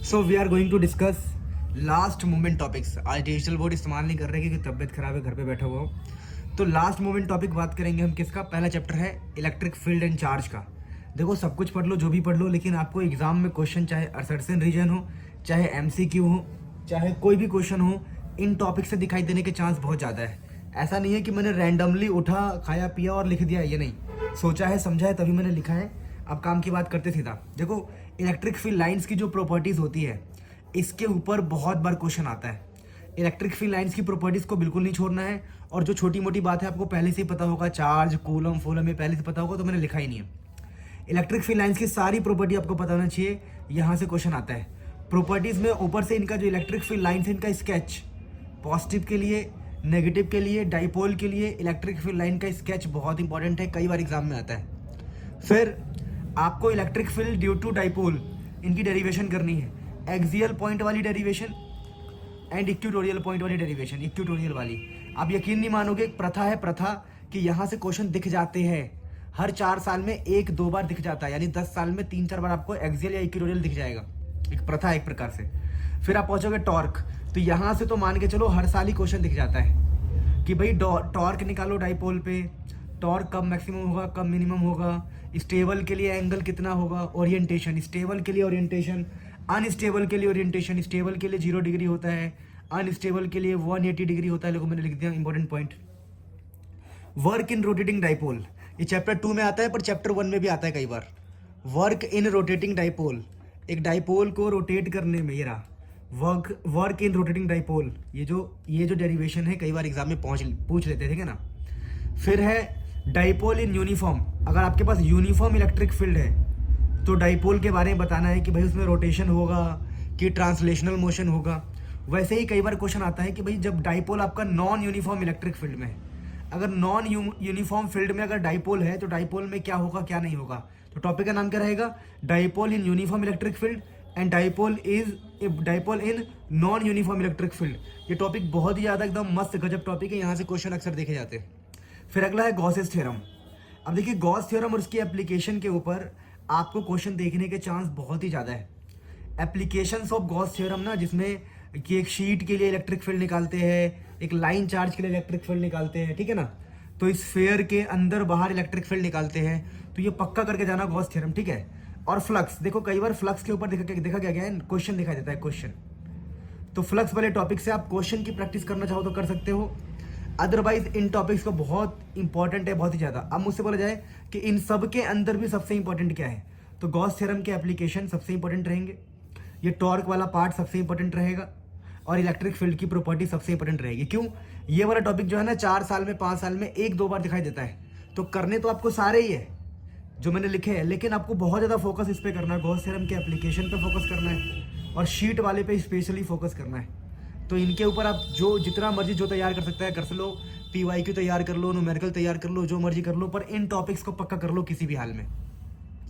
So we are going to discuss last moment topics. आज digital board इस्तेमाल नहीं कर रहे क्योंकि तबीयत खराब है, घर पे बैठा हुआ हूँ। तो लास्ट मोमेंट टॉपिक बात करेंगे हम किसका। पहला चैप्टर है इलेक्ट्रिक फील्ड एंड चार्ज का। देखो सब कुछ पढ़ लो, जो भी पढ़ लो, लेकिन आपको एग्जाम में क्वेश्चन चाहे असर्शन रीजन हो, चाहे एमसीक्यू हो, चाहे कोई भी क्वेश्चन हो, इन टॉपिक से दिखाई देने के चांस बहुत ज़्यादा है। ऐसा नहीं है कि मैंने रैंडमली उठा, खाया पिया और लिख दिया, ये नहीं। सोचा है, समझा है, तभी मैंने लिखा है। अब काम की बात करते सीधा। देखो इलेक्ट्रिक फील्ड लाइंस की जो प्रॉपर्टीज होती है, इसके ऊपर बहुत बार क्वेश्चन आता है। इलेक्ट्रिक फील्ड लाइंस की प्रॉपर्टीज को बिल्कुल नहीं छोड़ना है। और जो छोटी मोटी बात है आपको पहले से ही पता होगा, चार्ज, कूलम, फूलम, ये पहले से पता होगा, तो मैंने लिखा ही नहीं है। इलेक्ट्रिक फील्ड लाइंस की सारी प्रॉपर्टी आपको पता होना चाहिए। यहाँ से क्वेश्चन आता है प्रॉपर्टीज में। ऊपर से इनका जो इलेक्ट्रिक फील्ड लाइंस है, इनका स्केच, पॉजिटिव के लिए, नेगेटिव के लिए, डाइपोल के लिए इलेक्ट्रिक फील्ड लाइन का स्केच बहुत इंपॉर्टेंट है, कई बार एग्जाम में आता है। फिर आपको electric field due to dipole, इनकी डेरिवेशन करनी है। एक्सियल पॉइंट वाली डेरिवेशन एंड इक्वेटोरियल पॉइंट वाली डेरिवेशन, इक्वेटोरियल वाली। आप यकीन नहीं मानोगे, एक प्रथा है, प्रथा कि यहाँ से क्वेश्चन दिख जाते हैं। हर 4 साल में 1-2 बार दिख जाता है, यानी 10 साल में 3-4 बार आपको एक्सियल या इक्वेटोरियल दिख जाएगा। एक प्रथा है एक प्रकार से। फिर आप पहुंचोगे टॉर्क, तो यहाँ से तो मान के चलो हर साल ही क्वेश्चन दिख जाता है कि भाई टॉर्क निकालो डाइपोल पे, टॉर्क कब मैक्सिमम होगा, कब मिनिमम होगा, स्टेबल के लिए एंगल कितना होगा, ओरिएंटेशन, स्टेबल के लिए ओरिएंटेशन, अनस्टेबल के लिए ओरिएंटेशन। स्टेबल के लिए 0 डिग्री होता है, अनस्टेबल के लिए 180 डिग्री होता है। लोगों मैंने लिख दिया important point. Work in rotating dipole, ये चैप्टर 2 में आता है पर चैप्टर 1 में भी आता है कई बार। वर्क इन रोटेटिंग डाइपोल, एक डाइपोल को रोटेट करने में, ये रहा वर्क इन रोटेटिंग डाइपोल। ये जो डेरिवेशन है कई बार एग्जाम में पूछ लेते थे, ठीक है ना। फिर है डाइपोल इन यूनिफॉर्म। अगर आपके पास यूनिफॉर्म इलेक्ट्रिक फील्ड है तो डाइपोल के बारे में बताना है कि भाई उसमें रोटेशन होगा कि ट्रांसलेशनल मोशन होगा। वैसे ही कई बार क्वेश्चन आता है कि भाई जब डाइपोल आपका नॉन यूनिफॉर्म इलेक्ट्रिक फील्ड में है, अगर नॉन यूनिफॉर्म फील्ड में अगर डाइपोल है तो डाइपोल में क्या होगा क्या नहीं होगा। तो टॉपिक का नाम क्या रहेगा, dipole in uniform electric field and dipole in non uniform electric field. ये टॉपिक बहुत ही ज़्यादा एकदम मस्त गजब टॉपिक है, यहाँ से क्वेश्चन अक्सर देखे जाते हैं। फिर अगला है गॉसेस थ्योरम। अब देखिए गॉस थ्योरम और उसकी एप्लीकेशन के ऊपर आपको क्वेश्चन देखने के चांस बहुत ही ज़्यादा है। एप्लीकेशंस ऑफ गॉस थ्योरम ना, जिसमें कि एक शीट के लिए इलेक्ट्रिक फील्ड निकालते हैं, एक लाइन चार्ज के लिए इलेक्ट्रिक फील्ड निकालते हैं, ठीक है ना। तो इस स्फीयर के अंदर बाहर इलेक्ट्रिक फील्ड निकालते हैं, तो ये पक्का करके जाना गॉस थ्योरम, ठीक है। और फ्लक्स, देखो कई बार फ्लक्स के ऊपर देखा गया है, क्वेश्चन दिखाई देता है क्वेश्चन। तो फ्लक्स वाले टॉपिक से आप क्वेश्चन की प्रैक्टिस करना चाहो तो कर सकते हो। अदरवाइज इन टॉपिक्स को बहुत इंपॉर्टेंट है, बहुत ही ज़्यादा। अब मुझसे बोला जाए कि इन सब के अंदर भी सबसे इंपॉर्टेंट क्या है, तो गॉस थ्योरम के एप्लीकेशन सबसे इंपॉर्टेंट रहेंगे, ये टॉर्क वाला पार्ट सबसे इंपॉर्टेंट रहेगा, और इलेक्ट्रिक फील्ड की प्रॉपर्टी सबसे इंपॉर्टेंट रहेगी। क्यों, ये वाला टॉपिक जो है ना 4 साल में 5 साल में 1-2 बार दिखाई देता है। तो करने तो आपको सारे ही है जो मैंने लिखे हैं, लेकिन आपको बहुत ज़्यादा फोकस इस पे करना है, गॉस थ्योरम के एप्लीकेशन पे फोकस करना है और शीट वाले पे स्पेशली फोकस करना है। तो इनके ऊपर आप जो जितना मर्जी जो तैयार कर सकते हैं कर लो, PYQ तैयार कर लो, न्यूमेरिकल तैयार कर लो, जो मर्जी कर लो, पर इन टॉपिक्स को पक्का कर लो किसी भी हाल में।